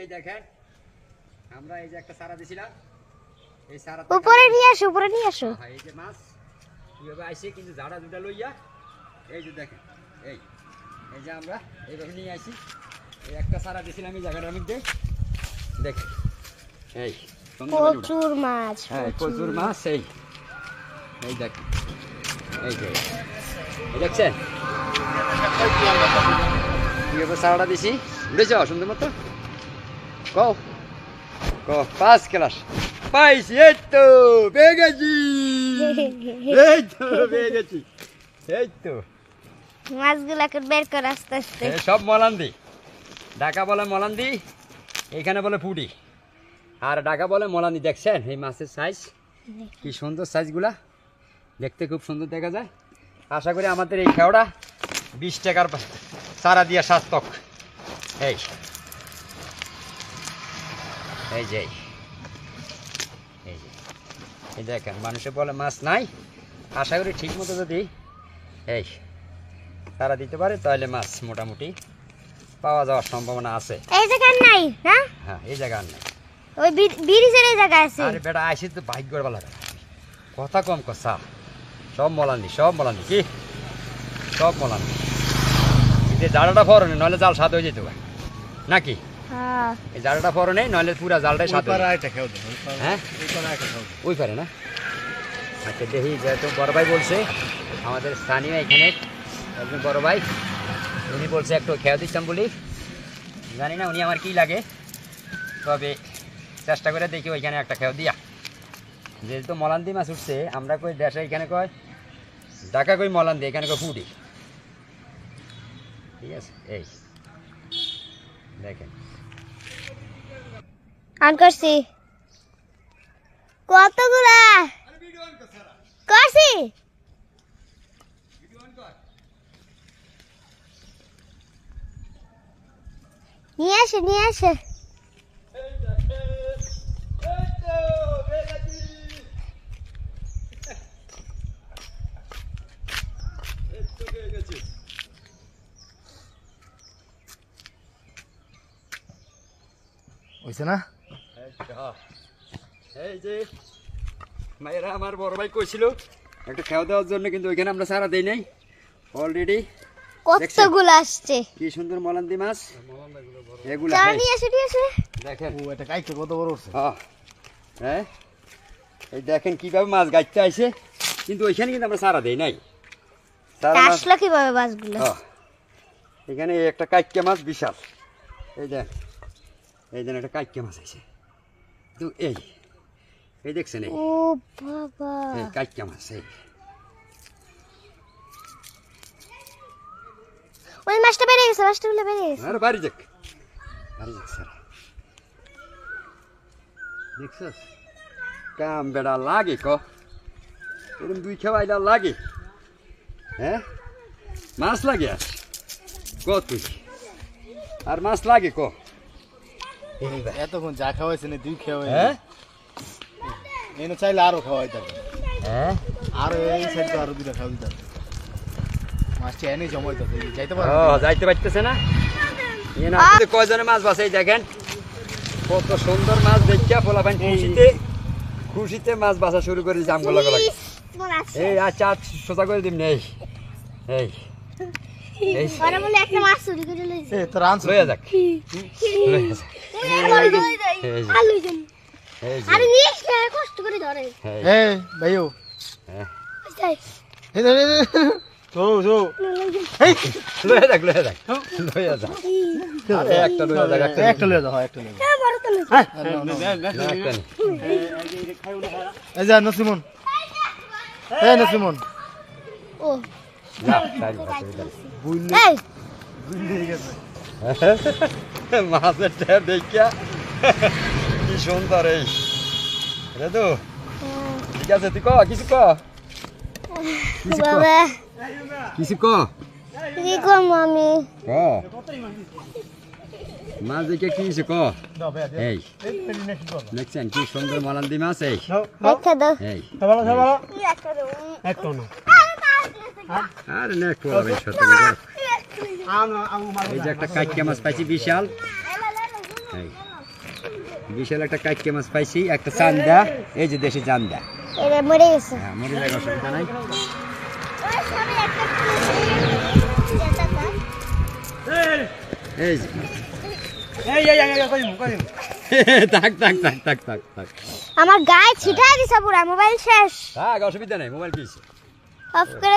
এই দেখেন আমরা এই যে একটা সারা দিছিলাম এই সারা উপরে নিয়ে আসো হ্যাঁ এই যে মাছ কিভাবে আইছে কিন্তু জাড়া দুটা লইয়া এই যে দেখেন এই এই যে আমরা এইভাবে নিয়ে আসি এই একটা সারা দিছিলাম এই জায়গাটার মধ্যে দেখেন এই প্রচুর মাছ হ্যাঁ প্রচুর মাছ এই এই দেখেন এই যে এই দেখছেন কিভাবে সারাটা দিছি উঠে যাও সুন্দর মতো কও কও 5 ক্লাস পাইছি এই তো পেয়ে গেছি এই তো মাছগুলাকে বের করে আস্তে আস্তে সব মলান্দি ঢাকা বলে মলান্দি এখানে বলে পুডি আর ঢাকা বলে মলান্দি দেখছেন এই মাছের সাইজ কি সুন্দর সাইজগুলা দেখতে খুব সুন্দর দেখা যায় আশা করি আমাদের এই খেওড়া 20 টাকার সারা দিয়া সাস্তক এই এই যে এই যে এই দেখেন মানুষে বলে মাছ নাই আশা করি ঠিক মতো যদি এই সারা দিতে পারে তাহলে মাছ মোটামুটি পাওয়া যাওয়ার সম্ভাবনা আছে এই জায়গা নাই হ্যাঁ হ্যাঁ এই জায়গা আর নাই ওই ব্রিজের এই জায়গা আছে আরে বেটা আইসি তো বাইক করবা লাগে কথা কম কথা সব মলানি কি সব মলানি এই জালটা ফরনে নইলে জাল স্বাদ হয়ে যেত নাকি হ্যাঁ এই জালটা ফরনে নইলে পুরা জালটাই স্বাদ হয়ে এটা খেও দাও হ্যাঁ ওই পারে না আচ্ছা দেখি যেহেতু বড় ভাই বলছে আমাদের স্থানীয় এখানে একজন বড় ভাই উনি বলছে একটু খেয়ে দিচ্ছাম বলি জানি না উনি আমার কি লাগে তবে চেষ্টা করে দেখি ওইখানে একটা খেয়ে দিয়া যেহেতু মলান্দি মাছ উঠছে আমরা কই দেশে এখানে কয় ঢাকা কই মলান্দি এখানে কয় পুডি ঠিক আছে এই দেখেন অন করছি কতগুলা করছি নিয়ে আসে হইছে না এই যে মায়েরা আমার বড় ভাই কইছিল একটা খাওয়া দেওয়ার জন্য কিন্তু ওইখানে আমরা সারা দেই নাই অলরেডি কতগুলো আসছে কি সুন্দর মলান্দি মাছ এগুলা চার নিয়ে আসে দেখেন ও এটা কাইতে কত বড় হচ্ছে হ্যাঁ এই দেখেন কিভাবে মাছ গাইতে আইছে কিন্তু ওইখানে কিন্তু আমরা সারা দেই নাই সারা মাছ আসলো কিভাবে মাছগুলো এখানে একটা কাইক্কা মাছ বিশাল এই দেখ এই দেন একটা কাইক্কা মাছ আছে তো এই দেখছেন এই ও বাবা এই কাইক্কা মাছ এই ওই মাছটা বেড়ে গেছে আরে বাড়ি যাক স্যার দেখছস কাম বেড়া লাগে ক এরকম দুই খাওয়াইলা লাগে হ্যাঁ মাছ লাগে আর ক তুই আর মাছ লাগে ক এতক্ষণ যা খাওয়াইছে না দুই খাওয়াই হ্যাঁ এনে চাইলে আরো খাওয়াই তাকে হ্যাঁ আরো এই সাইড তো আরো দুটা খাওয়াই দিতাম মাছটা এনে জমাইতেছে যাইতে পারে যাইতে পারতেছে না কয়জনে মাছ বাছাই দেখেন কত সুন্দর মাছ দেখিয়া পোলাপান খুশিতে মাছ বাছা শুরু করে দিচ্ছে আমগুলো লাগে এই আচ্ছা সোজা করে দিম নেই এই একটা মাছ চুরি করে লইছে তোর আনছো লইয়া যাক আরে নিয়ে কষ্ট করে ধরে এই ভাইও এই ধরে তো লইয়া যাক আরে একটা লইয়া যাক একটা লইয়া যাও একটা লইয়া যাও বড় তো এই যা নসিমন এই নসিমন ও না এই মাছেরটা দেখিয়া কি সুন্দর এই রে তো ঠিক আছে তুই কিছু বাবা কিছু কি কম আমি মাছ দেখে কি ক এই দেখছেন কি সুন্দর মলান্দি মাছ এই একটা দাও এই একটা দাও আরে না কোয়াবে সত্যি এই যে একটা কাইক্কা মাছ পাইছি বিশাল এই বিশাল একটা কাইকে মাছ পাইছি, একটা চান্দা, এই যে দেশি চান্দা। এটা মরে গেছে হ্যাঁ, মরে যাক, অসুবিধা নাই। এই যে থাক থাক থাক থাক থাক থাক আমার গায়ে ছিটাই দিছে পুরা মোবাইল শেষ থাক, অসুবিধা নাই, মোবাইল পিস। অফ করে